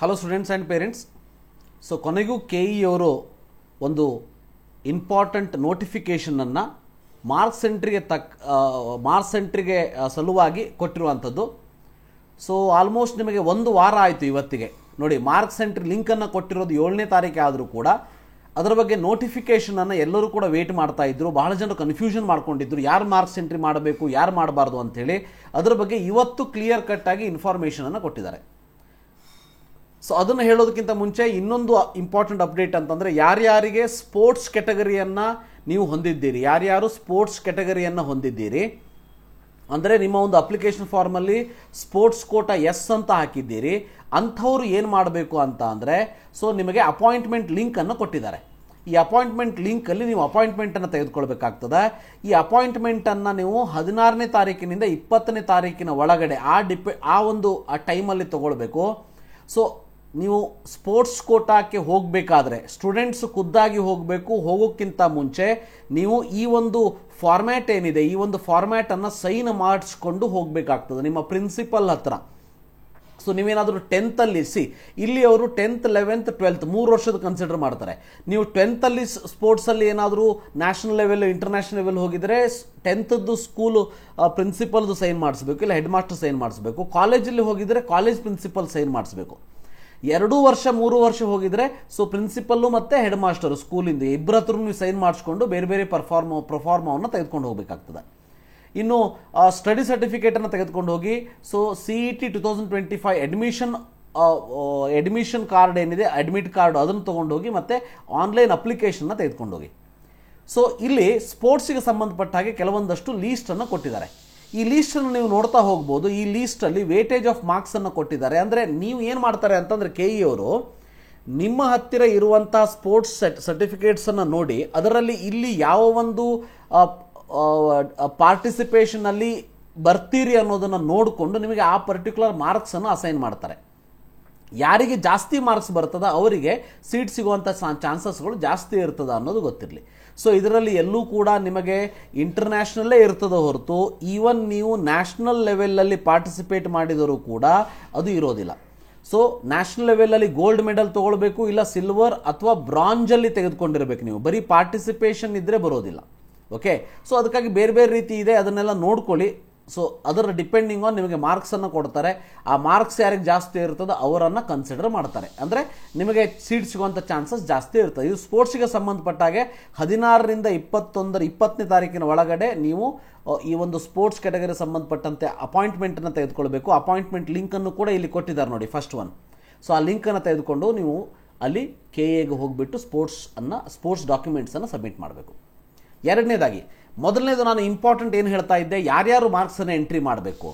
Hello students and parents. So ಕೊನೆಗೂ K E ಅವರು ಒಂದು ಇಂಪಾರ್ಟೆಂಟ್ ನೋಟಿಫಿಕೇಷನನ್ನು ಮಾರ್ಕ್ಸ್ ಎಂಟ್ರಿಗೆ ಸಲುವಾಗಿ ಕೊಟ್ಟಿರುವಂಥದ್ದು. ಸೊ ಆಲ್ಮೋಸ್ಟ್ ನಿಮಗೆ ಒಂದು ವಾರ ಆಯಿತು ಇವತ್ತಿಗೆ. ನೋಡಿ, ಮಾರ್ಕ್ಸ್ ಎಂಟ್ರಿ ಲಿಂಕನ್ನು ಕೊಟ್ಟಿರೋದು 7ನೇ ತಾರೀಕು ಆದರೂ ಕೂಡ ಅದರ ಬಗ್ಗೆ ನೋಟಿಫಿಕೇಷನನ್ನು ಎಲ್ಲರೂ ಕೂಡ ವೇಟ್ ಮಾಡ್ತಾ ಇದ್ರು. ಬಹಳ ಜನರು ಕನ್ಫ್ಯೂಷನ್ ಮಾಡ್ಕೊಂಡಿದ್ರು, ಯಾರು ಮಾರ್ಕ್ಸ್ ಎಂಟ್ರಿ ಮಾಡಬೇಕು, ಯಾರು ಮಾಡಬಾರ್ದು ಅಂಥೇಳಿ. ಅದರ ಬಗ್ಗೆ ಇವತ್ತು ಕ್ಲಿಯರ್ ಕಟ್ ಆಗಿ ಇನ್ಫಾರ್ಮೇಷನನ್ನು ಕೊಟ್ಟಿದ್ದಾರೆ. ಸೊ ಅದನ್ನು ಹೇಳೋದಕ್ಕಿಂತ ಮುಂಚೆ ಇನ್ನೊಂದು ಇಂಪಾರ್ಟೆಂಟ್ ಅಪ್ಡೇಟ್ ಅಂತಂದರೆ, ಯಾರ್ಯಾರಿಗೆ ಸ್ಪೋರ್ಟ್ಸ್ ಕೆಟಗರಿಯನ್ನು ನೀವು ಹೊಂದಿದ್ದೀರಿ, ಯಾರ್ಯಾರು ಸ್ಪೋರ್ಟ್ಸ್ ಕೆಟಗರಿಯನ್ನು ಹೊಂದಿದ್ದೀರಿ ಅಂದರೆ ನಿಮ್ಮ ಒಂದು ಅಪ್ಲಿಕೇಶನ್ ಫಾರ್ಮಲ್ಲಿ ಸ್ಪೋರ್ಟ್ಸ್ ಕೋಟಾ ಎಸ್ ಅಂತ ಹಾಕಿದ್ದೀರಿ, ಅಂಥವ್ರು ಏನು ಮಾಡಬೇಕು ಅಂತ ಅಂದರೆ, ಸೊ ನಿಮಗೆ ಅಪಾಯಿಂಟ್ಮೆಂಟ್ ಲಿಂಕನ್ನು ಕೊಟ್ಟಿದ್ದಾರೆ. ಈ ಅಪಾಯಿಂಟ್ಮೆಂಟ್ ಲಿಂಕಲ್ಲಿ ನೀವು ಅಪಾಯಿಂಟ್ಮೆಂಟನ್ನು ತೆಗೆದುಕೊಳ್ಬೇಕಾಗ್ತದೆ. ಈ ಅಪಾಯಿಂಟ್ಮೆಂಟನ್ನು ನೀವು 16ನೇ ತಾರೀಕಿನಿಂದ 20ನೇ ತಾರೀಕಿನ ಒಳಗಡೆ ಆ ಟೈಮಲ್ಲಿ ತಗೊಳ್ಬೇಕು. ಸೊ ನೀವು ಸ್ಪೋರ್ಟ್ಸ್ ಕೋಟಾಕ್ಕೆ ಹೋಗಬೇಕಾದ್ರೆ ಸ್ಟೂಡೆಂಟ್ಸ್ ಖುದ್ದಾಗಿ ಹೋಗಬೇಕು. ಹೋಗೋಕ್ಕಿಂತ ಮುಂಚೆ ನೀವು ಈ ಒಂದು ಫಾರ್ಮ್ಯಾಟ್ ಏನಿದೆ, ಈ ಒಂದು ಫಾರ್ಮ್ಯಾಟನ್ನು ಸೈನ್ ಮಾಡಿಸ್ಕೊಂಡು ಹೋಗಬೇಕಾಗ್ತದೆ ನಿಮ್ಮ ಪ್ರಿನ್ಸಿಪಲ್ ಹತ್ರ. ಸೊ ನೀವೇನಾದರೂ 10th ಇಲ್ಲಿ ಅವರು 10th 11th 12th 3 ವರ್ಷದ ಕನ್ಸಿಡರ್ ಮಾಡ್ತಾರೆ. ನೀವು 10th ಸ್ಪೋರ್ಟ್ಸಲ್ಲಿ ಏನಾದರೂ ನ್ಯಾಷನಲ್ ಲೆವೆಲ್ ಇಂಟರ್ನ್ಯಾಷನಲ್ ಲೆವೆಲ್ ಹೋಗಿದರೆ 10th ಸ್ಕೂಲು ಪ್ರಿನ್ಸಿಪಲ್ದು ಸೈನ್ ಮಾಡಿಸ್ಬೇಕು, ಇಲ್ಲ ಹೆಡ್ ಮಾಸ್ಟರ್ ಸೈನ್ ಮಾಡಿಸ್ಬೇಕು. ಕಾಲೇಜಲ್ಲಿ ಹೋಗಿದರೆ ಕಾಲೇಜ್ ಪ್ರಿನ್ಸಿಪಲ್ ಸೈನ್ ಮಾಡಿಸ್ಬೇಕು. 2 ವರ್ಷ 3 ವರ್ಷ ಹೋಗಿದರೆ ಸೊ ಪ್ರಿನ್ಸಿಪಲ್ಲು ಮತ್ತು ಹೆಡ್ ಮಾಸ್ಟರು ಸ್ಕೂಲಿಂದ ಇಬ್ಬರ ಹತ್ರ ನೀವು ಸೈನ್ ಮಾಡಿಸ್ಕೊಂಡು ಬೇರೆ ಬೇರೆ ಪ್ರೊಫಾರ್ಮವನ್ನು ತೆಗೆದುಕೊಂಡು ಹೋಗಬೇಕಾಗ್ತದೆ. ಇನ್ನು ಸ್ಟಡಿ ಸರ್ಟಿಫಿಕೇಟನ್ನು ತೆಗೆದುಕೊಂಡು ಹೋಗಿ, ಸೊ CET 2025 ಅಡ್ಮಿಷನ್ ಕಾರ್ಡ್ ಏನಿದೆ, ಅಡ್ಮಿಟ್ ಕಾರ್ಡ್, ಅದನ್ನು ತೊಗೊಂಡು ಹೋಗಿ ಮತ್ತು ಆನ್ಲೈನ್ ಅಪ್ಲಿಕೇಶನ್ನ ತೆಗೆದುಕೊಂಡು ಹೋಗಿ. ಸೊ ಇಲ್ಲಿ ಸ್ಪೋರ್ಟ್ಸಿಗೆ ಸಂಬಂಧಪಟ್ಟ ಹಾಗೆ ಕೆಲವೊಂದಷ್ಟು ಲೀಸ್ಟನ್ನು ಕೊಟ್ಟಿದ್ದಾರೆ. ಈ ಲೀಸ್ಟನ್ನು ನೀವು ನೋಡ್ತಾ ಹೋಗ್ಬೋದು. ಈ ಲೀಸ್ಟಲ್ಲಿ ವೇಟೇಜ್ ಆಫ್ ಮಾರ್ಕ್ಸನ್ನು ಕೊಟ್ಟಿದ್ದಾರೆ. ಅಂದರೆ ನೀವು ಏನು ಮಾಡ್ತಾರೆ ಅಂತಂದರೆ, ಕೆ ಇ ಅವರು ನಿಮ್ಮ ಹತ್ತಿರ ಇರುವಂಥ ಸ್ಪೋರ್ಟ್ಸ್ ಸರ್ಟಿಫಿಕೇಟ್ಸನ್ನು ನೋಡಿ ಅದರಲ್ಲಿ ಇಲ್ಲಿ ಯಾವ ಒಂದು ಪಾರ್ಟಿಸಿಪೇಷನಲ್ಲಿ ಬರ್ತೀರಿ ಅನ್ನೋದನ್ನು ನೋಡಿಕೊಂಡು ನಿಮಗೆ ಆ ಪರ್ಟಿಕ್ಯುಲರ್ ಮಾರ್ಕ್ಸನ್ನು ಅಸೈನ್ ಮಾಡ್ತಾರೆ. ಯಾರಿಗೆ ಜಾಸ್ತಿ ಮಾರ್ಕ್ಸ್ ಬರ್ತದ ಅವರಿಗೆ ಸೀಟ್ ಸಿಗುವಂಥ ಚಾನ್ಸಸ್ಗಳು ಜಾಸ್ತಿ ಇರ್ತದ ಅನ್ನೋದು ಗೊತ್ತಿರಲಿ. ಸೊ ಇದರಲ್ಲಿ ಎಲ್ಲೂ ಕೂಡ ನಿಮಗೆ ಇಂಟರ್ನ್ಯಾಷನಲ್ಲೇ ಇರ್ತದೆ ಹೊರತು ಈವನ್ ನೀವು ನ್ಯಾಷನಲ್ ಲೆವೆಲಲ್ಲಿ ಪಾರ್ಟಿಸಿಪೇಟ್ ಮಾಡಿದರೂ ಕೂಡ ಅದು ಇರೋದಿಲ್ಲ. ಸೊ ನ್ಯಾಷನಲ್ ಲೆವೆಲಲ್ಲಿ ಗೋಲ್ಡ್ ಮೆಡಲ್ ತೊಗೊಳ್ಬೇಕು, ಇಲ್ಲ ಸಿಲ್ವರ್ ಅಥವಾ ಬ್ರಾಂಜಲ್ಲಿ ತೆಗೆದುಕೊಂಡಿರಬೇಕು. ನೀವು ಬರೀ ಪಾರ್ಟಿಸಿಪೇಷನ್ ಇದ್ದರೆ ಬರೋದಿಲ್ಲ. ಓಕೆ, ಸೊ ಅದಕ್ಕಾಗಿ ಬೇರೆ ಬೇರೆ ರೀತಿ ಇದೆ, ಅದನ್ನೆಲ್ಲ ನೋಡ್ಕೊಳ್ಳಿ. ಸೊ ಅದರ ಡಿಪೆಂಡಿಂಗ್ ಆನ್ ನಿಮಗೆ ಮಾರ್ಕ್ಸನ್ನು ಕೊಡ್ತಾರೆ. ಆ ಮಾರ್ಕ್ಸ್ ಯಾರಿಗೆ ಜಾಸ್ತಿ ಇರ್ತದೆ ಅವರನ್ನು ಕನ್ಸಿಡರ್ ಮಾಡ್ತಾರೆ. ಅಂದರೆ ನಿಮಗೆ ಸೀಟ್ ಸಿಗುವಂಥ ಚಾನ್ಸಸ್ ಜಾಸ್ತಿ ಇರ್ತದೆ. ಇದು ಸ್ಪೋರ್ಟ್ಸಿಗೆ ಸಂಬಂಧಪಟ್ಟಾಗೆ 16ರಿಂದ 20ನೇ ತಾರೀಕಿನ ಒಳಗಡೆ ನೀವು ಈ ಒಂದು ಸ್ಪೋರ್ಟ್ಸ್ ಕ್ಯಾಟಗರಿ ಸಂಬಂಧಪಟ್ಟಂತೆ ಅಪಾಯಿಂಟ್ಮೆಂಟನ್ನು ತೆಗೆದುಕೊಳ್ಬೇಕು. ಅಪಾಯಿಂಟ್ಮೆಂಟ್ ಲಿಂಕನ್ನು ಕೂಡ ಇಲ್ಲಿ ಕೊಟ್ಟಿದ್ದಾರೆ ನೋಡಿ, ಫಸ್ಟ್ ಒನ್. ಸೊ ಆ ಲಿಂಕನ್ನು ತೆಗೆದುಕೊಂಡು ನೀವು ಅಲ್ಲಿ KAಗೆ ಹೋಗಿಬಿಟ್ಟು ಸ್ಪೋರ್ಟ್ಸ್ ಡಾಕ್ಯುಮೆಂಟ್ಸನ್ನು ಸಬ್ಮಿಟ್ ಮಾಡಬೇಕು. ಎರಡನೇದಾಗಿ, ಮೊದಲನೇದು ನಾನು ಇಂಪಾರ್ಟೆಂಟ್ ಏನು ಹೇಳ್ತಾ ಇದ್ದೆ, ಯಾರ್ಯಾರು ಮಾರ್ಕ್ಸನ್ನು ಎಂಟ್ರಿ ಮಾಡಬೇಕು.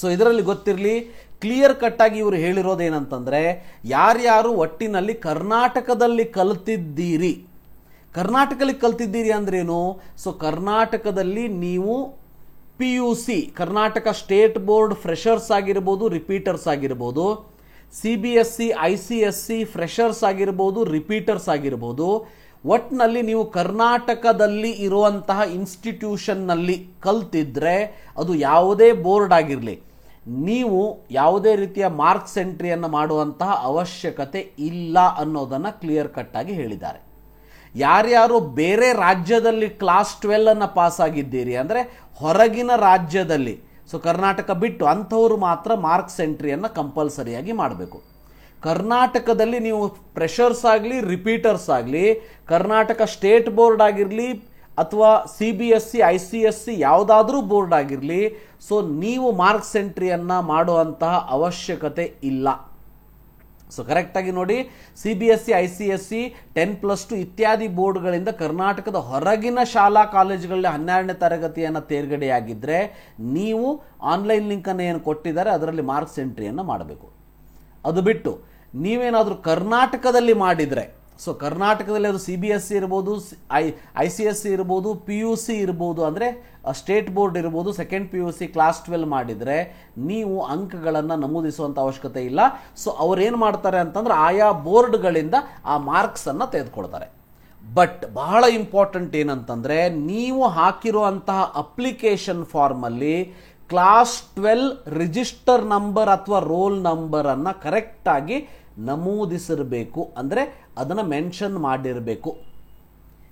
ಸೊ ಇದರಲ್ಲಿ ಗೊತ್ತಿರಲಿ, ಕ್ಲಿಯರ್ ಕಟ್ಟಾಗಿ ಇವರು ಹೇಳಿರೋದೇನಂತಂದರೆ, ಯಾರ್ಯಾರು ಒಟ್ಟಿನಲ್ಲಿ ಕರ್ನಾಟಕದಲ್ಲಿ ಕಲಿತಿದ್ದೀರಿ. ಕರ್ನಾಟಕದಲ್ಲಿ ಕಲಿತಿದ್ದೀರಿ ಅಂದ್ರೇನು? ಸೊ ಕರ್ನಾಟಕದಲ್ಲಿ ನೀವು PUC Karnataka state board freshers ಆಗಿರ್ಬೋದು, ರಿಪೀಟರ್ಸ್ ಆಗಿರ್ಬೋದು, CBSE ICSC ಫ್ರೆಷರ್ಸ್ ಆಗಿರ್ಬೋದು, ರಿಪೀಟರ್ಸ್ ಆಗಿರ್ಬೋದು, ಒಟ್ಟಿನಲ್ಲಿ ನೀವು ಕರ್ನಾಟಕದಲ್ಲಿ ಇರುವಂತಹ ಇನ್ಸ್ಟಿಟ್ಯೂಷನ್ನಲ್ಲಿ ಕಲ್ತಿದ್ರೆ ಅದು ಯಾವುದೇ ಬೋರ್ಡ್ ಆಗಿರಲಿ, ನೀವು ಯಾವುದೇ ರೀತಿಯ ಮಾರ್ಕ್ಸ್ ಎಂಟ್ರಿಯನ್ನು ಮಾಡುವಂತಹ ಅವಶ್ಯಕತೆ ಇಲ್ಲ ಅನ್ನೋದನ್ನು ಕ್ಲಿಯರ್ ಕಟ್ ಆಗಿ ಹೇಳಿದ್ದಾರೆ. ಯಾರ್ಯಾರು ಬೇರೆ ರಾಜ್ಯದಲ್ಲಿ ಕ್ಲಾಸ್ 12 ಪಾಸ್ ಆಗಿದ್ದೀರಿ ಅಂದರೆ ಹೊರಗಿನ ರಾಜ್ಯದಲ್ಲಿ, ಸೊ ಕರ್ನಾಟಕ ಬಿಟ್ಟು, ಅಂಥವರು ಮಾತ್ರ ಮಾರ್ಕ್ಸ್ ಎಂಟ್ರಿಯನ್ನು ಕಂಪಲ್ಸರಿಯಾಗಿ ಮಾಡಬೇಕು. ಕರ್ನಾಟಕದಲ್ಲಿ ನೀವು ಫ್ರೆಷರ್ಸ್ ಆಗಲಿ, ರಿಪೀಟರ್ಸ್ ಆಗಲಿ, ಕರ್ನಾಟಕ ಸ್ಟೇಟ್ ಬೋರ್ಡ್ ಆಗಿರಲಿ ಅಥವಾ CBSE ICSC ಯಾವುದಾದ್ರೂ ಬೋರ್ಡ್ ಆಗಿರಲಿ, ಸೊ ನೀವು ಮಾರ್ಕ್ಸ್ ಎಂಟ್ರಿಯನ್ನು ಮಾಡುವಂತಹ ಅವಶ್ಯಕತೆ ಇಲ್ಲ. ಸೊ ಕರೆಕ್ಟಾಗಿ ನೋಡಿ, CBSE ICSC 10+2 ಇತ್ಯಾದಿ ಬೋರ್ಡ್ಗಳಿಂದ ಕರ್ನಾಟಕದ ಹೊರಗಿನ ಶಾಲಾ ಕಾಲೇಜುಗಳಲ್ಲಿ 12ನೇ ತರಗತಿಯನ್ನು ತೇರ್ಗಡೆಯಾಗಿದ್ದರೆ ನೀವು ಆನ್ಲೈನ್ ಲಿಂಕನ್ನು ಏನು ಕೊಟ್ಟಿದ್ದಾರೆ ಅದರಲ್ಲಿ ಮಾರ್ಕ್ಸ್ ಎಂಟ್ರಿಯನ್ನು ಮಾಡಬೇಕು. ಅದು ಬಿಟ್ಟು ನೀವೇನಾದರೂ ಕರ್ನಾಟಕದಲ್ಲಿ ಮಾಡಿದರೆ, ಸೊ ಕರ್ನಾಟಕದಲ್ಲಿ ಅದು CBSE ಇರ್ಬೋದು, ICSC ಇರ್ಬೋದು, PUC ಇರ್ಬೋದು, ಅಂದರೆ ಸ್ಟೇಟ್ ಬೋರ್ಡ್ ಇರ್ಬೋದು, ಸೆಕೆಂಡ್ PUC ಕ್ಲಾಸ್ 12 ಮಾಡಿದರೆ ನೀವು ಅಂಕಗಳನ್ನು ನಮೂದಿಸುವಂಥ ಅವಶ್ಯಕತೆ ಇಲ್ಲ. ಸೊ ಅವರೇನು ಮಾಡ್ತಾರೆ ಅಂತಂದ್ರೆ ಆಯಾ ಬೋರ್ಡ್ಗಳಿಂದ ಆ ಮಾರ್ಕ್ಸನ್ನು ತೆಗೆದುಕೊಳ್ತಾರೆ. ಬಟ್ ಬಹಳ ಇಂಪಾರ್ಟೆಂಟ್ ಏನಂತಂದರೆ, ನೀವು ಹಾಕಿರುವಂತಹ ಅಪ್ಲಿಕೇಶನ್ ಫಾರ್ಮಲ್ಲಿ ಕ್ಲಾಸ್ 12 ರಿಜಿಸ್ಟರ್ ನಂಬರ್ ಅಥವಾ ರೋಲ್ ನಂಬರ್ ಅನ್ನ ಕರೆಕ್ಟ್ ಆಗಿ ನಮೂದಿಸಿರಬೇಕು, ಅಂದ್ರೆ ಅದನ್ನ ಮೆನ್ಷನ್ ಮಾಡಿರಬೇಕು.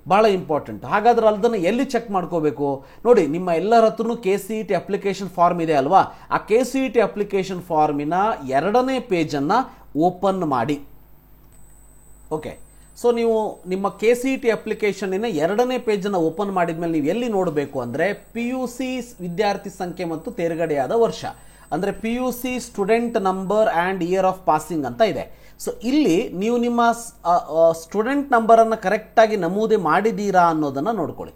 ಬಹಳ ಇಂಪಾರ್ಟೆಂಟ್. ಹಾಗಾದ್ರೆ ಅದನ್ನು ಎಲ್ಲಿ ಚೆಕ್ ಮಾಡ್ಕೋಬೇಕು ನೋಡಿ, ನಿಮ್ಮ ಎಲ್ಲರ ಹತ್ರನೂ KCET ಅಪ್ಲಿಕೇಶನ್ ಫಾರ್ಮ್ ಇದೆ ಅಲ್ವಾ, ಆ KCET ಅಪ್ಲಿಕೇಶನ್ ಫಾರ್ಮಿನ 2ನೇ ಪೇಜನ್ನು ಓಪನ್ ಮಾಡಿ. ಓಕೆ, ಸೊ ನೀವು ನಿಮ್ಮ KCET ಅಪ್ಲಿಕೇಶನ್ನಿನ 2ನೇ ಪೇಜನ್ನು ಓಪನ್ ಮಾಡಿದ್ಮೇಲೆ ನೀವು ಎಲ್ಲಿ ನೋಡಬೇಕು ಅಂದರೆ PUC ವಿದ್ಯಾರ್ಥಿ ಸಂಖ್ಯೆ ಮತ್ತು ತೇರ್ಗಡೆಯಾದ ವರ್ಷ, ಅಂದರೆ PUC student number and year of passing ಅಂತ ಇದೆ. ಸೊ ಇಲ್ಲಿ ನೀವು ನಿಮ್ಮ ಸ್ಟೂಡೆಂಟ್ ನಂಬರನ್ನು ಕರೆಕ್ಟಾಗಿ ನಮೂದಿ ಮಾಡಿದ್ದೀರಾ ಅನ್ನೋದನ್ನು ನೋಡ್ಕೊಳ್ಳಿ.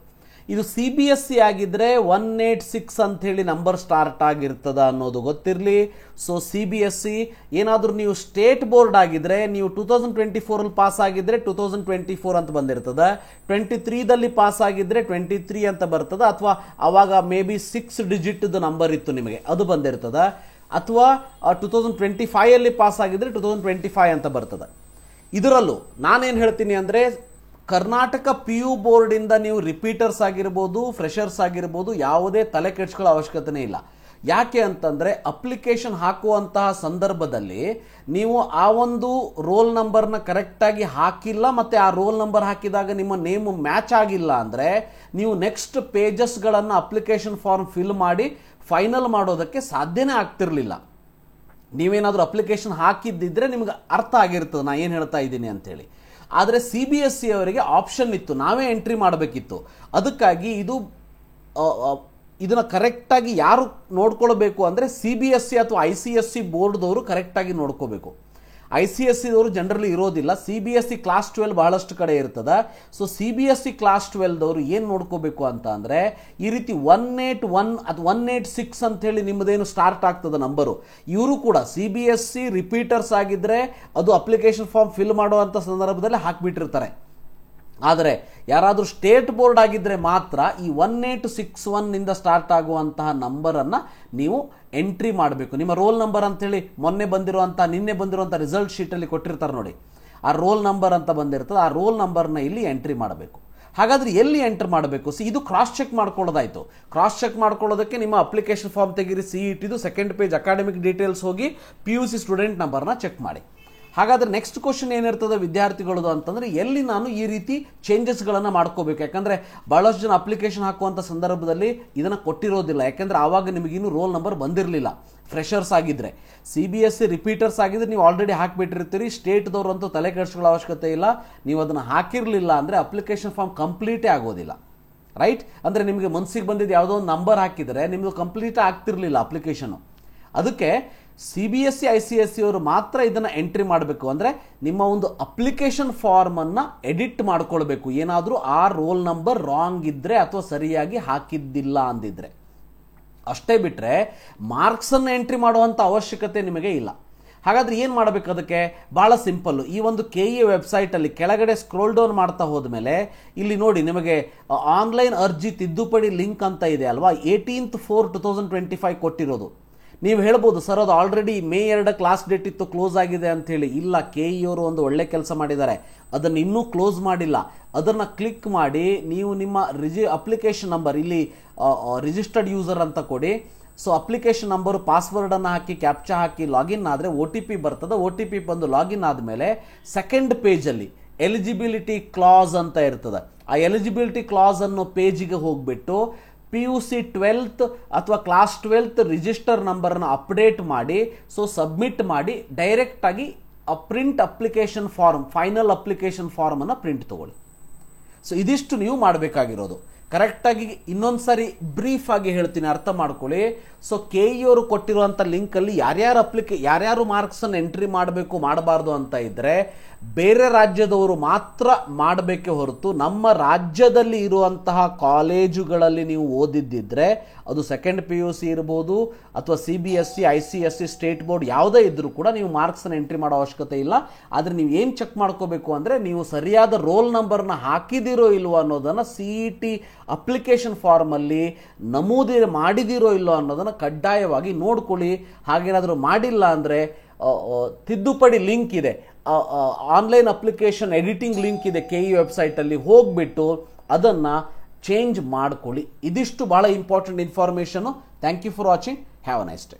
ಇದು CBSE ಆಗಿದ್ರೆ 186 ಅಂತ ಹೇಳಿ ನಂಬರ್ ಸ್ಟಾರ್ಟ್ ಆಗಿರ್ತದ ಅನ್ನೋದು ಗೊತ್ತಿರಲಿ. ಸೊ CBSE ಏನಾದರೂ ನೀವು ಸ್ಟೇಟ್ ಬೋರ್ಡ್ ಆಗಿದ್ರೆ ನೀವು 2024 ಪಾಸ್ ಆಗಿದ್ರೆ 2024 ಅಂತ ಬಂದಿರ್ತದೆ, 23ದಲ್ಲಿ ಪಾಸ್ ಆಗಿದ್ರೆ 23 ಅಂತ ಬರ್ತದೆ, ಅಥವಾ ಅವಾಗ ಮೇ ಬಿ 6 ಡಿಜಿಟ್ ನಂಬರ್ ಇತ್ತು ನಿಮಗೆ, ಅದು ಬಂದಿರ್ತದೆ. ಅಥವಾ 2025 ಪಾಸ್ ಆಗಿದ್ರೆ 2025 ಅಂತ ಬರ್ತದೆ. ಇದರಲ್ಲೂ ನಾನೇನು ಹೇಳ್ತೀನಿ ಅಂದರೆ ಕರ್ನಾಟಕ PU ಬೋರ್ಡಿಂದ ನೀವು ರಿಪೀಟರ್ಸ್ ಆಗಿರ್ಬೋದು, ಫ್ರೆಷರ್ಸ್ ಆಗಿರ್ಬೋದು, ಯಾವುದೇ ತಲೆ ಕೆಡಿಸ್ಕೊಳ್ಳೋ ಅವಶ್ಯಕತೆನೇ ಇಲ್ಲ. ಯಾಕೆ ಅಂತಂದರೆ ಅಪ್ಲಿಕೇಶನ್ ಹಾಕುವಂತಹ ಸಂದರ್ಭದಲ್ಲಿ ನೀವು ಆ ಒಂದು ರೋಲ್ ನಂಬರ್ನ ಕರೆಕ್ಟಾಗಿ ಹಾಕಿಲ್ಲ, ಮತ್ತು ಆ ರೋಲ್ ನಂಬರ್ ಹಾಕಿದಾಗ ನಿಮ್ಮ ನೇಮು ಮ್ಯಾಚ್ ಆಗಿಲ್ಲ ಅಂದರೆ ನೀವು ನೆಕ್ಸ್ಟ್ ಪೇಜಸ್ಗಳನ್ನು ಅಪ್ಲಿಕೇಶನ್ ಫಾರ್ಮ್ ಫಿಲ್ ಮಾಡಿ ಫೈನಲ್ ಮಾಡೋದಕ್ಕೆ ಸಾಧ್ಯನೇ ಆಗ್ತಿರಲಿಲ್ಲ. ನೀವೇನಾದರೂ ಅಪ್ಲಿಕೇಶನ್ ಹಾಕಿದ್ದಿದ್ರೆ ನಿಮ್ಗೆ ಅರ್ಥ ಆಗಿರ್ತದೆ ನಾ ಏನು ಹೇಳ್ತಾ ಇದ್ದೀನಿ ಅಂತೇಳಿ. ಆದರೆ CBSE ಅವರಿಗೆ ಆಪ್ಷನ್ ಇತ್ತು, ನಾವೇ ಎಂಟ್ರಿ ಮಾಡಬೇಕಿತ್ತು. ಅದಕ್ಕಾಗಿ ಇದನ್ನು ಕರೆಕ್ಟಾಗಿ ಯಾರು ನೋಡ್ಕೊಳ್ಬೇಕು ಅಂದರೆ CBSE ಅಥವಾ ICSE ಬೋರ್ಡ್ದವರು ಕರೆಕ್ಟಾಗಿ ನೋಡ್ಕೋಬೇಕು. ICSEದವರು ಜನರಲಿ ಇರೋದಿಲ್ಲ, CBSE ಕ್ಲಾಸ್ 12 ಬಹಳಷ್ಟು ಕಡೆ ಇರ್ತದೆ. ಸೊ CBSE ಕ್ಲಾಸ್ 12ದವರು ಏನು ನೋಡ್ಕೋಬೇಕು ಅಂತ ಅಂದರೆ ಈ ರೀತಿ 181 ಅಥವಾ 186 ಅಂತ ಹೇಳಿ ನಿಮ್ಮದೇನು ಸ್ಟಾರ್ಟ್ ಆಗ್ತದೆ ನಂಬರು, ಇವರು ಕೂಡ CBSE ರಿಪೀಟರ್ಸ್ ಆಗಿದ್ರೆ ಅದು ಅಪ್ಲಿಕೇಶನ್ ಫಾರ್ಮ್ ಫಿಲ್ ಮಾಡುವಂಥ ಸಂದರ್ಭದಲ್ಲಿ ಹಾಕಿಬಿಟ್ಟಿರ್ತಾರೆ. ಆದರೆ ಯಾರಾದರೂ ಸ್ಟೇಟ್ ಬೋರ್ಡ್ ಆಗಿದ್ದರೆ ಮಾತ್ರ ಈ 1861 ಸ್ಟಾರ್ಟ್ ಆಗುವಂತಹ ನಂಬರನ್ನು ನೀವು ಎಂಟ್ರಿ ಮಾಡಬೇಕು. ನಿಮ್ಮ ರೋಲ್ ನಂಬರ್ ಅಂತೇಳಿ ನಿನ್ನೆ ಬಂದಿರುವಂಥ ರಿಸಲ್ಟ್ ಶೀಟಲ್ಲಿ ಕೊಟ್ಟಿರ್ತಾರೆ ನೋಡಿ, ಆ ರೋಲ್ ನಂಬರ್ ಅಂತ ಬಂದಿರ್ತದೆ, ಆ ರೋಲ್ ನಂಬರ್ನ ಇಲ್ಲಿ ಎಂಟ್ರಿ ಮಾಡಬೇಕು. ಹಾಗಾದ್ರೆ ಎಲ್ಲಿ ಎಂಟರ್ ಮಾಡಬೇಕು? ಇದು ಕ್ರಾಸ್ ಚೆಕ್ ಮಾಡ್ಕೊಳ್ಳೋದಾಯ್ತು. ಕ್ರಾಸ್ ಚೆಕ್ ಮಾಡ್ಕೊಳ್ಳೋದಕ್ಕೆ ನಿಮ್ಮ ಅಪ್ಲಿಕೇಶನ್ ಫಾರ್ಮ್ ತೆಗೀರಿ, CETದು ಸೆಕೆಂಡ್ ಪೇಜ್ ಅಕಾಡೆಮಿಕ್ ಡೀಟೇಲ್ಸ್ ಹೋಗಿ PUC ಸ್ಟೂಡೆಂಟ್ ನಂಬರ್ನ ಚೆಕ್ ಮಾಡಿ. ಹಾಗಾದ್ರೆ ನೆಕ್ಸ್ಟ್ ಕ್ವಶನ್ ಏನಿರ್ತದೆ ವಿದ್ಯಾರ್ಥಿಗಳದು ಅಂತಂದ್ರೆ ಎಲ್ಲಿ ನಾನು ಈ ರೀತಿ ಚೇಂಜಸ್ಗಳನ್ನು ಮಾಡ್ಕೋಬೇಕು. ಯಾಕಂದ್ರೆ ಬಹಳಷ್ಟು ಜನ ಅಪ್ಲಿಕೇಶನ್ ಹಾಕುವಂಥ ಸಂದರ್ಭದಲ್ಲಿ ಇದನ್ನು ಕೊಟ್ಟಿರೋದಿಲ್ಲ, ಯಾಕಂದ್ರೆ ಆವಾಗ ನಿಮಗಿನ್ನೂ ರೋಲ್ ನಂಬರ್ ಬಂದಿರಲಿಲ್ಲ. ಫ್ರೆಷರ್ಸ್ ಆಗಿದ್ರೆ, CBSE ರಿಪೀಟರ್ಸ್ ಆಗಿದ್ರೆ ನೀವು ಆಲ್ರೆಡಿ ಹಾಕಿಬಿಟ್ಟಿರ್ತೀರಿ. ಸ್ಟೇಟ್ದವರು ಅಂತೂ ತಲೆ ಕೆಡಿಸ್ಕೊಳ್ಳೋ ಅವಶ್ಯಕತೆ ಇಲ್ಲ. ನೀವು ಅದನ್ನು ಹಾಕಿರಲಿಲ್ಲ ಅಂದರೆ ಅಪ್ಲಿಕೇಶನ್ ಫಾರ್ಮ್ ಕಂಪ್ಲೀಟೇ ಆಗೋದಿಲ್ಲ, ರೈಟ್? ಅಂದರೆ ನಿಮಗೆ ಮನಸ್ಸಿಗೆ ಬಂದಿದ್ದು ಯಾವುದೋ ಒಂದು ನಂಬರ್ ಹಾಕಿದರೆ ನಿಮ್ಮದು ಕಂಪ್ಲೀಟ್ ಆಗ್ತಿರಲಿಲ್ಲ ಅಪ್ಲಿಕೇಶನು. ಅದಕ್ಕೆ CBSE ICSE ಅವರು ಮಾತ್ರ ಇದನ್ನು ಎಂಟ್ರಿ ಮಾಡಬೇಕು. ಅಂದರೆ ನಿಮ್ಮ ಒಂದು ಅಪ್ಲಿಕೇಶನ್ ಫಾರ್ಮನ್ನು ಎಡಿಟ್ ಮಾಡ್ಕೊಳ್ಬೇಕು, ಏನಾದರೂ ಆ ರೋಲ್ ನಂಬರ್ ರಾಂಗ್ ಇದ್ದರೆ ಅಥವಾ ಸರಿಯಾಗಿ ಹಾಕಿದ್ದಿಲ್ಲ ಅಂದಿದ್ರೆ ಅಷ್ಟೇ. ಬಿಟ್ಟರೆ ಮಾರ್ಕ್ಸನ್ನು ಎಂಟ್ರಿ ಮಾಡುವಂಥ ಅವಶ್ಯಕತೆ ನಿಮಗೆ ಇಲ್ಲ. ಹಾಗಾದ್ರೆ ಏನು ಮಾಡಬೇಕು? ಅದಕ್ಕೆ ಭಾಳ ಸಿಂಪಲ್ಲು. ಈ ಒಂದು KE ವೆಬ್ಸೈಟಲ್ಲಿ ಕೆಳಗಡೆ ಸ್ಕ್ರೋಲ್ ಡೌನ್ ಮಾಡ್ತಾ ಹೋದ್ಮೇಲೆ ಇಲ್ಲಿ ನೋಡಿ ನಿಮಗೆ ಆನ್ಲೈನ್ ಅರ್ಜಿ ತಿದ್ದುಪಡಿ ಲಿಂಕ್ ಅಂತ ಇದೆ ಅಲ್ವಾ, 18/4/2025 ಕೊಟ್ಟಿರೋದು. ನೀವು ಹೇಳ್ಬೋದು ಸರ್ ಅದು ಆಲ್ರೆಡಿ May 2 ಕ್ಲಾಸ್ ಡೇಟ್ ಇತ್ತು, ಕ್ಲೋಸ್ ಆಗಿದೆ ಅಂತ ಹೇಳಿ. ಇಲ್ಲ, KE ಅವರು ಒಂದು ಒಳ್ಳೆ ಕೆಲಸ ಮಾಡಿದ್ದಾರೆ, ಅದನ್ನು ಇನ್ನೂ ಕ್ಲೋಸ್ ಮಾಡಿಲ್ಲ. ಅದನ್ನು ಕ್ಲಿಕ್ ಮಾಡಿ ನೀವು ನಿಮ್ಮ ಅಪ್ಲಿಕೇಶನ್ ನಂಬರ್ ಇಲ್ಲಿ ರಿಜಿಸ್ಟರ್ಡ್ ಯೂಸರ್ ಅಂತ ಕೊಡಿ. ಸೊ ಅಪ್ಲಿಕೇಶನ್ ನಂಬರು, ಪಾಸ್ವರ್ಡನ್ನು ಹಾಕಿ ಕ್ಯಾಪ್ಚಾ ಹಾಕಿ ಲಾಗಿನ್ ಆದರೆ OTP ಬರ್ತದೆ. OTP ಬಂದು ಲಾಗಿನ್ ಆದಮೇಲೆ ಸೆಕೆಂಡ್ ಪೇಜಲ್ಲಿ ಎಲಿಜಿಬಿಲಿಟಿ ಕ್ಲಾಸ್ ಅಂತ ಇರ್ತದೆ. ಆ ಎಲಿಜಿಬಿಲಿಟಿ ಕ್ಲಾಸ್ ಅನ್ನೋ ಪೇಜಿಗೆ ಹೋಗ್ಬಿಟ್ಟು PUC 12th ಅಥವಾ ಕ್ಲಾಸ್ 12th ರಿಜಿಸ್ಟರ್ ನಂಬರ್ನ ಅಪ್ಡೇಟ್ ಮಾಡಿ, ಸೊ ಸಬ್ಮಿಟ್ ಮಾಡಿ ಡೈರೆಕ್ಟಾಗಿ print application form, final application ಫಾರ್ಮನ್ನು ಪ್ರಿಂಟ್ ತಗೊಳ್ಳಿ. ಸೊ ಇದಿಷ್ಟು ನೀವು ಮಾಡಬೇಕಾಗಿರೋದು. ಕರೆಕ್ಟಾಗಿ ಇನ್ನೊಂದು ಸಾರಿ ಬ್ರೀಫ್ ಆಗಿ ಹೇಳ್ತೀನಿ, ಅರ್ಥ ಮಾಡ್ಕೊಳ್ಳಿ. ಸೊ KE ಅವರು ಕೊಟ್ಟಿರುವಂಥ ಲಿಂಕಲ್ಲಿ ಯಾರ್ಯಾರು ಮಾರ್ಕ್ಸನ್ನು ಎಂಟ್ರಿ ಮಾಡಬೇಕು ಮಾಡಬಾರ್ದು ಅಂತ ಇದ್ದರೆ ಬೇರೆ ರಾಜ್ಯದವರು ಮಾತ್ರ ಮಾಡಬೇಕೇ ಹೊರತು ನಮ್ಮ ರಾಜ್ಯದಲ್ಲಿ ಇರುವಂತಹ ಕಾಲೇಜುಗಳಲ್ಲಿ ನೀವು ಓದಿದ್ದಿದ್ರೆ ಅದು ಸೆಕೆಂಡ್ PUC ಇರ್ಬೋದು ಅಥವಾ CBSE ICSE ಸ್ಟೇಟ್ ಬೋರ್ಡ್ ಯಾವುದೇ ಇದ್ರೂ ಕೂಡ ನೀವು ಮಾರ್ಕ್ಸನ್ನು ಎಂಟ್ರಿ ಮಾಡೋ ಅವಶ್ಯಕತೆ ಇಲ್ಲ. ಆದರೆ ನೀವು ಏನು ಚೆಕ್ ಮಾಡ್ಕೋಬೇಕು ಅಂದರೆ ನೀವು ಸರಿಯಾದ ರೋಲ್ ನಂಬರ್ನ ಹಾಕಿದಿರೋ ಇಲ್ವೋ ಅನ್ನೋದನ್ನು CET ಅಪ್ಲಿಕೇಶನ್ ಫಾರ್ಮಲ್ಲಿ ನಮೂದಿ ಮಾಡಿದಿರೋ ಇಲ್ಲೋ ಅನ್ನೋದನ್ನು ಕಡ್ಡಾಯವಾಗಿ ನೋಡ್ಕೊಳ್ಳಿ. ಹಾಗೇನಾದರೂ ಮಾಡಿಲ್ಲ ಅಂದರೆ ತಿದ್ದುಪಡಿ ಲಿಂಕ್ ಇದೆ, ಆನ್ಲೈನ್ ಅಪ್ಲಿಕೇಶನ್ ಎಡಿಟಿಂಗ್ ಲಿಂಕ್ ಇದೆ KE ವೆಬ್ಸೈಟಲ್ಲಿ, ಹೋಗ್ಬಿಟ್ಟು ಅದನ್ನು ಚೇಂಜ್ ಮಾಡ್ಕೊಳ್ಳಿ. ಇದಿಷ್ಟು ಭಾಳ important information thank you for watching. Have a nice day.